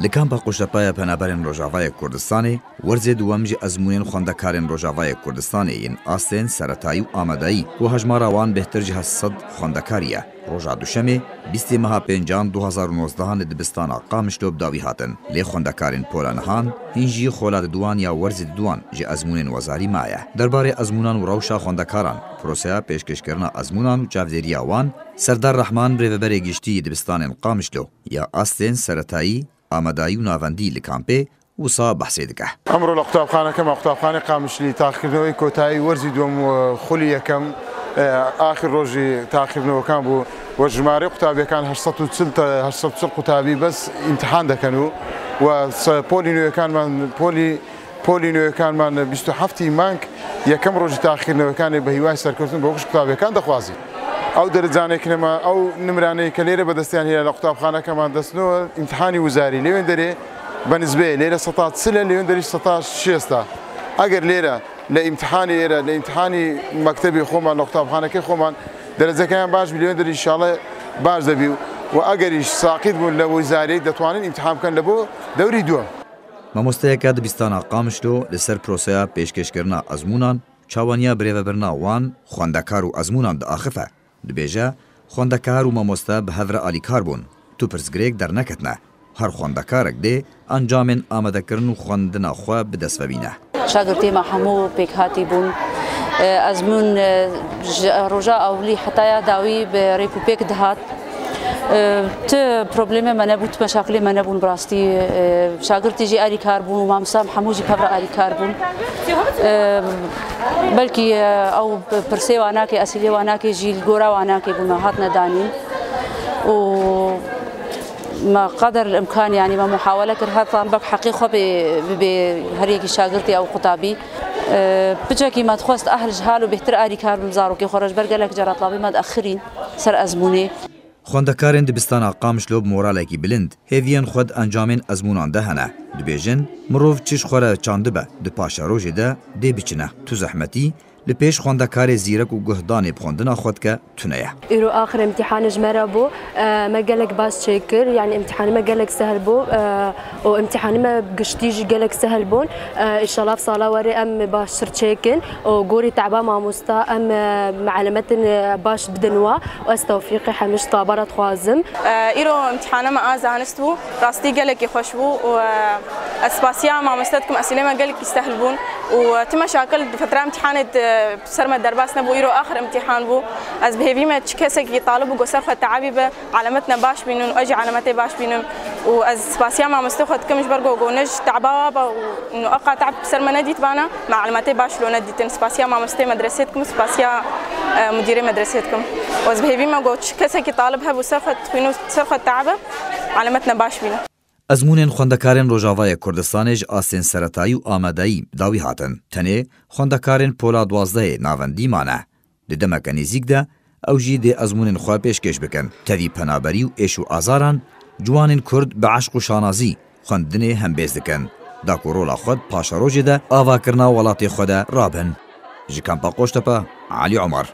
لکامپا قوشتپای پنابرین روژاوای کردستانی ورزی دوام جی ازمونین خوندکارین روژاوای کردستانی این آستین سرطایی و آمدایی و هجمار آوان بهتر جه 100 خوندکاریه. روژا دوشمی 20 ماه پنجان 2019 دبستان قامشلوب داوی هاتن. لی خوندکارین پولانهان هنجی خولاد دوان یا ورزی دوان جی ازمونین وزاری مایه. درباره ازمونان و روشا خوندکاران پروسیا پیشکش کردن ازمونان و چاودێری آوان سردار رحمان ڕێوەبەرێ گشتی دبستان قامشلو یا آستین سرطایی آمدایی و ناوەندی لکامپێ وسا بەحسێ دەکە. ئەمڕۆ لە قوتابخانەکەمە قوتابخانەی قامشلی تاقیکردنەوەی کۆتایی وەرزی دووەم و خولی یەکەم ئاخر ڕۆژی تاقیکردنەوەکان بوو و ژمارەی قوتابیەکان 840 قوتابی بەس ئیمتحان دەکەن و پۆلی نوێیەکانمان پۆلی نوێیەکانمان 27 مانگ یەکەم ڕۆژی تاقیکردنەوەکانی بە هیوای سەرکەوتن بە وەکو قوتابیەکان دەخوازی. ئەو دەرەجانێکنەمە ئەو نمرانەی کە لێرە بەدەستیان هەیە لە قوتابخانەکەمان دەستنەوە ئیمتحانی وزاری لێوێن دەرێ بەنسبەیە لێرە 130 لێوێن دەری 160 ئەگەر لێرە لە ئیمتحانی ئێرە لە ئیمتحانی مەکتەبی خۆمان لە قوتابخانەکەی خۆمان دەرەجەکەیان باش لێوێن دەری ئینشاڵڵا باش دەبی و ئەگەریش ساقیت بوون لە وەزارەی دەتوانن ئیمتحان بکەن لە بۆ دەوری دووەم. مامۆستەیەکە دبستانە قامشلۆ لەسەر پرۆسەیە پێشکەشکردنا ئەزمونان چاوانیا برێڤەبەرنا وان خوێندەکار و ئەزمونان دەئاخفە. دبێژە خوێندەکار و مامۆستا بە هەڤرە ئالیکار بوون تو پرسگرێک دەرنەکەتنە هەر خوێندەکارێک دێ ئەنجامێن ئامادەکردن و خوێندنا خوا بدەست ببینە. شاگردێمە هەموو پێک هاتی بوون ئەزمون ڕۆژا ئەولی حتایە داوی بە ڕێک و پێک دەهات ت پرۆبلێمە نەبوو مەشاکلێمە نەبوون بڕاستی شاگردێژی ئالیکار بوون و مامۆستام هەمووژی هەڤرە ئالیکار بوون بەلکی ئەو پرسێ واناکێ ئەسیلێ واناکێ ژیل گۆرا واناکێ بوون هات نەدانین و ما قدر الإمكان يعني ما محاولة كرها طالبك حقيقة بهريك شاگردي أو قطابي بجاكي ما تخوست أهل جهال وبهتر آري كار بمزارو كي خرج برجلك جرى طلابي ما تأخرين سر أزموني خوندەکارên dibistana Qamişlo moralekî bilind hêviyên xwe encamên ezmûnan de hene. Dibêjin mirov çiş xwe re çandibe di paşa rojê de dê biçine tu zehmetî li pêş xwendekarê zîrek û guhdanê bi xwendina xwe dike tune ye. îro axir imtîhanê ji me re bû me gelek baş çêkir yani imtîhanê me gelek sehel bû û imtîhanê me giştî jî gelek sehel bûn înşallah sala werê em baştir çêkin û gorî teዕba mamosta em meelemetin baş bidin wa û ez tewfîqê hemiş tabara dixwazim. îro imtîhana me a zanist bû rastî gelekî xweş bû û ez spasiya mamosta dikim esîlê me gelekî sehel bûn û ti meşakil di fetera imtîhanê سر ما درباس نبو يرو آخر امتحان بو از بهيفي ما تشكسك يطالبوا قصر فتعبي بعلامتنا باش بينون واجي علامتي باش بينون واز سباسيا ما مستخد كمش برجو جونج تعبابا انه اقع تعب سر ما نديت بانا مع علامتي باش لو نديتن سباسيا ما مستي مدرستكم سباسيا مديري مدرستكم واز بهيفي ما جو تشكسك يطالبها بسرخه بينو سرخه تعبه علامتنا باش بينون ئەزمونên خوێندەکارên Rojavayê Kurdistanê ji astên seretayî û amadayî dawî hatin. Tenê خوێندەکارên Pola 12 navendî mane. Di demeke nêzik de ew jî dê ezmûnên xwe pêşkêş bikin. Tevî penaberî û êş û azaran ciwanên Kurd bi eşq û şanazî xwendinê hembêz dikin. Da ku rola xwe paşa rojê de avakirina welatê xwe de rabin. Ji Kampa Qoştepe, Alî Omar.